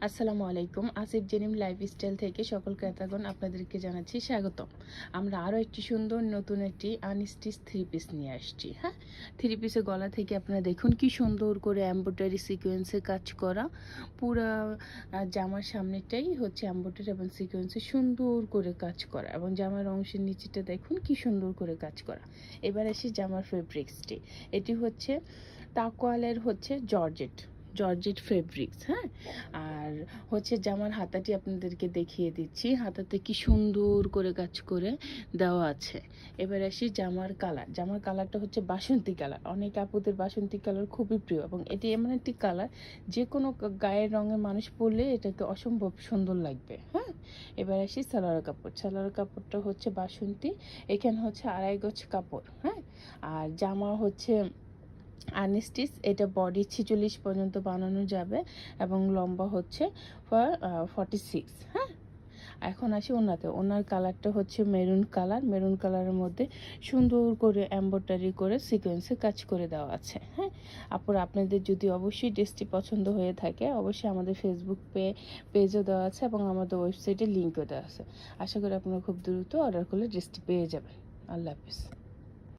আসসালামু আলাইকুম। আসিফ জেনিম লাইফস্টাইল থেকে সকল ক্রেতাগণ আপনাদেরকে জানাচ্ছি স্বাগতম। আমরা আরও একটি সুন্দর নতুন একটি আনস্টিচ থ্রি পিস নিয়ে আসছি। হ্যাঁ, থ্রি পিসের গলা থেকে আপনারা দেখুন কি সুন্দর করে এমব্রয়ডারি সিকোয়েন্সে কাজ করা। পুরা জামার সামনেটাই হচ্ছে এমব্রয়ডারি এবং সিকোয়েন্সে সুন্দর করে কাজ করা, এবং জামার অংশের নিচেটা দেখুন কি সুন্দর করে কাজ করা। এবার আসি জামার ফেব্রিক্সটি। এটি হচ্ছে তাকওয়ালের হচ্ছে জর্জেট ফেব্রিক্স। হ্যাঁ, আর হচ্ছে জামার হাতাটি আপনাদেরকে দেখিয়ে দিচ্ছি। হাতাতে কি সুন্দর করে কাজ করে দেওয়া আছে। এবার আসি জামার কালারটা হচ্ছে বাসন্তী কালার। অনেক আপুদের বাসন্তী কালার খুবই প্রিয়, এবং এটি এমন একটি কালার যে কোনো গায়ের রঙের মানুষ পরলে এটাকে অসম্ভব সুন্দর লাগবে। হ্যাঁ, এবার আসি সালোয়ার কাপড়টা হচ্ছে বাসন্তী। এখানে হচ্ছে 2.5 গজ কাপড়। হ্যাঁ, আর জামা হচ্ছে আনস্টিচ। এটা বডি 46 পর্যন্ত বানানো যাবে, এবং লম্বা হচ্ছে 46। হ্যাঁ, এখন আসি ওনার কালারটা হচ্ছে মেরুন কালারের মধ্যে সুন্দর করে এমব্রয়ডারি করে সিকোয়েন্সে কাজ করে দেওয়া আছে। হ্যাঁ, আপনাদের যদি অবশ্যই ড্রেসটি পছন্দ হয়ে থাকে, অবশ্যই আমাদের ফেসবুক পেজও দেওয়া আছে এবং আমাদের ওয়েবসাইটে লিঙ্কও দেওয়া আছে। আশা করি আপনারা খুব দ্রুত অর্ডার করলে ড্রেসটি পেয়ে যাবেন। আল্লাহ হাফিজ।